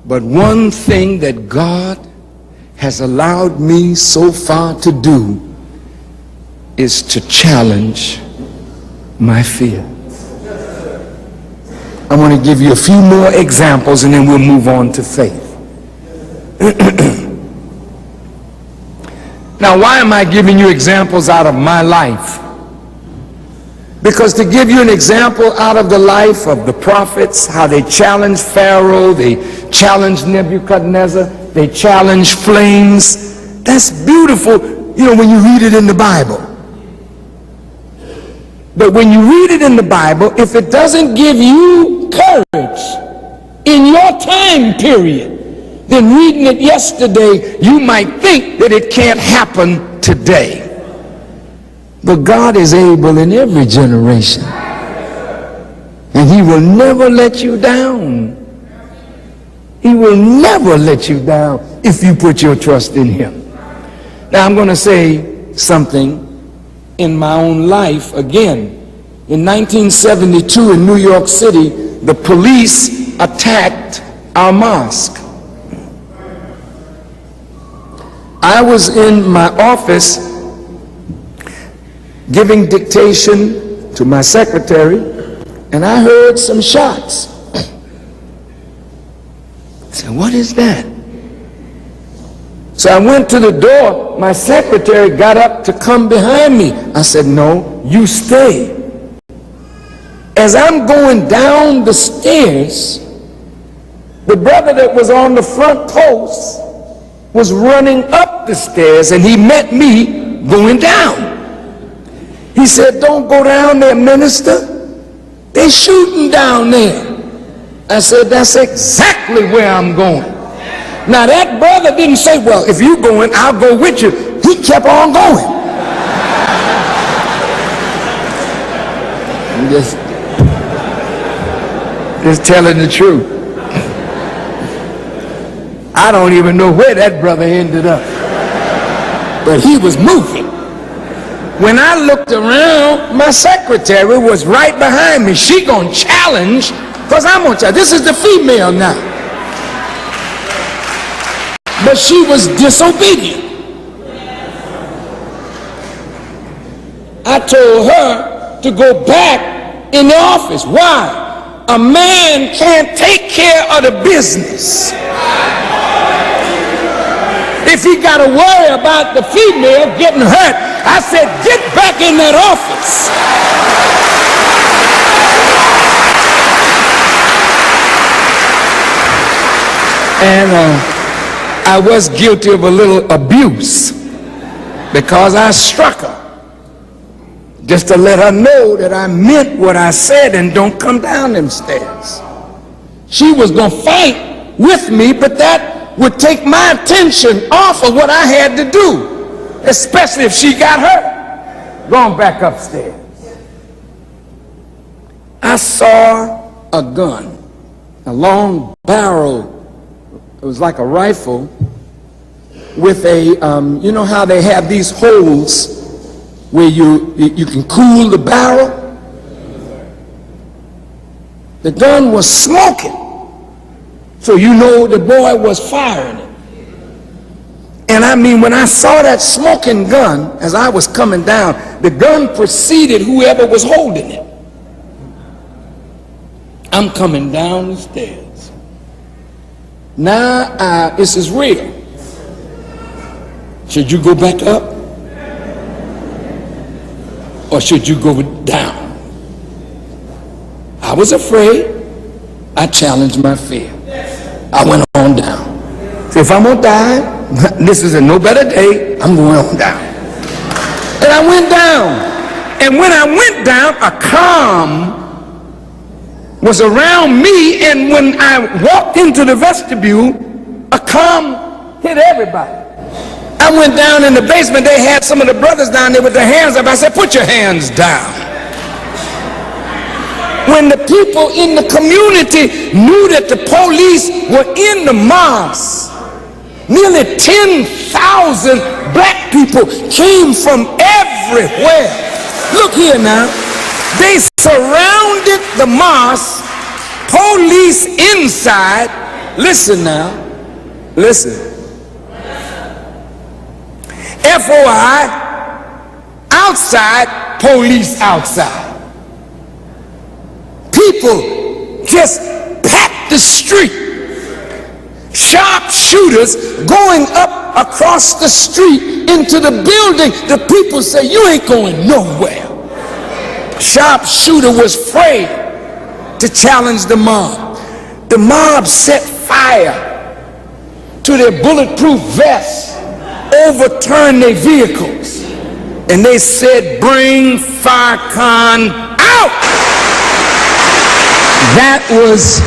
But one thing that God has allowed me so far to do is to challenge my fear. I want to give you a few more examples and then we'll move on to faith. Now, why am I giving you examples out of my life? Because to give you an example out of the life of the prophets, how they challenged Pharaoh, they challenged Nebuchadnezzar, they challenged flames, that's beautiful, you know, when you read it in the Bible. But when you read it in the Bible, if it doesn't give you courage in your time period, then reading it yesterday, you might think that it can't happen today. But God is able in every generation. And he will never let you down. He will never let you down if you put your trust in him. Now I'm going to say something in my own life again. In 1972 in New York City, the police attacked our mosque. I was in my office giving dictation to my secretary, and I heard some shots. I said, what is that? So I went to the door. My secretary got up to come behind me. I said, no, you stay. As I'm going down the stairs, the brother that was on the front post was running up the stairs, and he met me going down. He said, don't go down there, minister. They're shooting down there. I said, that's exactly where I'm going. Now that brother didn't say, well, if you're going, I'll go with you. He kept on going. I'm just telling the truth. I don't even know where that brother ended up. But he was moving. When I looked around, my secretary was right behind me. She gonna challenge, because I'm gonna challenge. This is the female now. But she was disobedient. I told her to go back in the office. Why? A man can't take care of the business if he got to worry about the female getting hurt. I said, get back in that office. And I was guilty of a little abuse because I struck her just to let her know that I meant what I said and don't come down them stairs. She was going to fight with me, but that would take my attention off of what I had to do, especially if she got hurt. Going back upstairs, I saw a gun, a long barrel. It was like a rifle with a, you know how they have these holes where you can cool the barrel? The gun was smoking. So you know the boy was firing it. And I mean, when I saw that smoking gun, as I was coming down, the gun preceded whoever was holding it. I'm coming down the stairs. Now, this is real. Should you go back up? Or should you go down? I was afraid. I challenged my fear. I went on down. So if I'm gonna die, this is a no better day, I'm going on down. And I went down. And when I went down, a calm was around me, and when I walked into the vestibule, a calm hit everybody. I went down in the basement. They had some of the brothers down there with their hands up. I said, put your hands down. When the people in the community knew that the police were in the mosque, nearly 10,000 black people came from everywhere. Look here now. They surrounded the mosque, police inside, Listen now. Listen. FOI, outside, police outside. People just packed the street. Sharpshooters going up across the street into the building. The people say, you ain't going nowhere. Sharpshooter was afraid to challenge the mob. The mob set fire to their bulletproof vests, overturned their vehicles, and they said, bring Farrakhan out. That was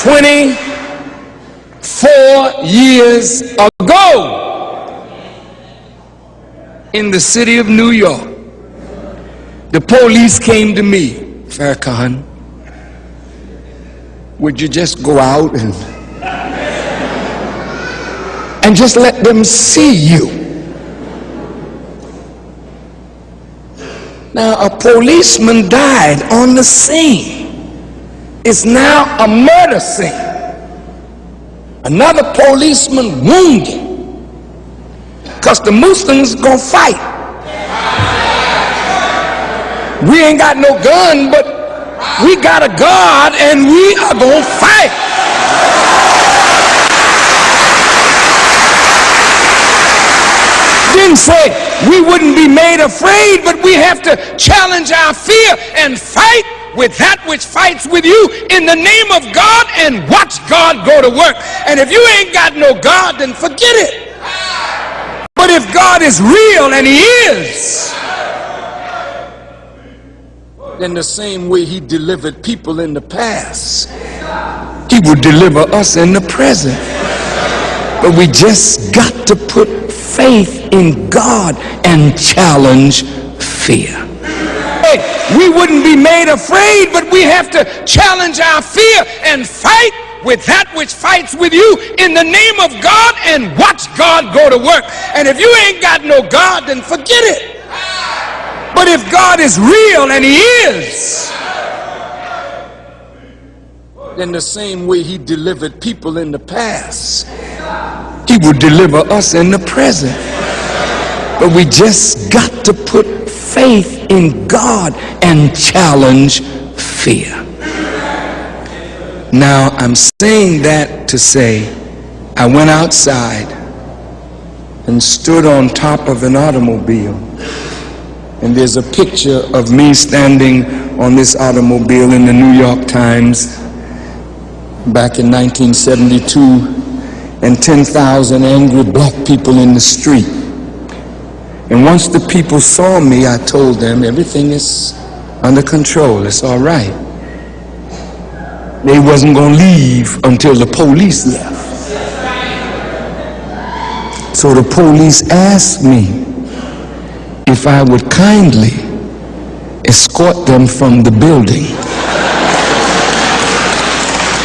24 years ago in the city of New York. The police came to me. Farrakhan, would you just go out and just let them see you? Now, a policeman died on the scene. It's now a murder scene. Another policeman wounded because the Muslims gonna fight. We ain't got no gun, but we got a God and we are gonna fight. Didn't say we wouldn't be made afraid, but we have to challenge our fear and fight with that which fights with you in the name of God and watch God go to work. And if you ain't got no God, then forget it. But if God is real, and he is, then the same way he delivered people in the past, he will deliver us in the present. But we just got to put faith in God and challenge fear. Hey, we wouldn't be made afraid, but we have to challenge our fear and fight with that which fights with you in the name of God and watch God go to work. And if you ain't got no God, then forget it. But if God is real, and he is, then the same way he delivered people in the past, he will deliver us in the present. But we just got to put faith in God and challenge fear. Now, I'm saying that to say, I went outside and stood on top of an automobile. And there's a picture of me standing on this automobile in the New York Times back in 1972, and 10,000 angry black people in the street. And once the people saw me, I told them everything is under control, it's all right. They wasn't going to leave until the police left. So the police asked me if I would kindly escort them from the building.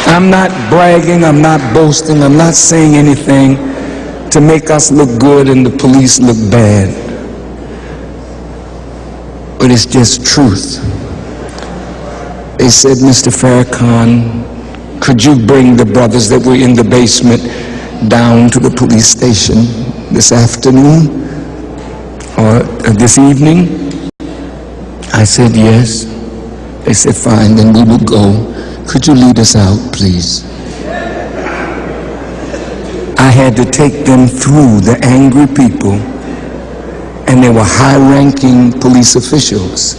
I'm not bragging, I'm not boasting, I'm not saying anything to make us look good and the police look bad. But it's just truth. They said, Mr. Farrakhan, could you bring the brothers that were in the basement down to the police station this afternoon? Or this evening? I said yes. They said fine, then we will go. Could you lead us out, please? I had to take them through the angry people, and they were high-ranking police officials.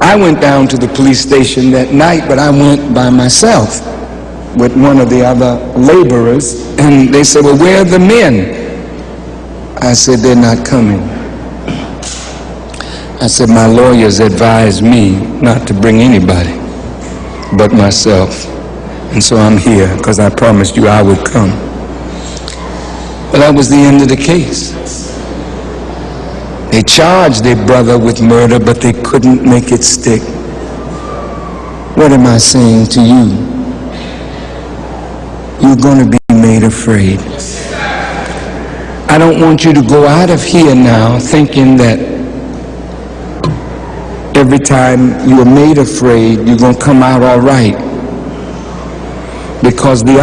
I went down to the police station that night, but I went by myself with one of the other laborers, and they said, well, where are the men? I said, they're not coming. I said, my lawyers advised me not to bring anybody but myself. And so I'm here because I promised you I would come. But that was the end of the case. They charged their brother with murder, but they couldn't make it stick. What am I saying to you? You're going to be made afraid. I don't want you to go out of here now thinking that every time you're made afraid, you're going to come out all right. because the other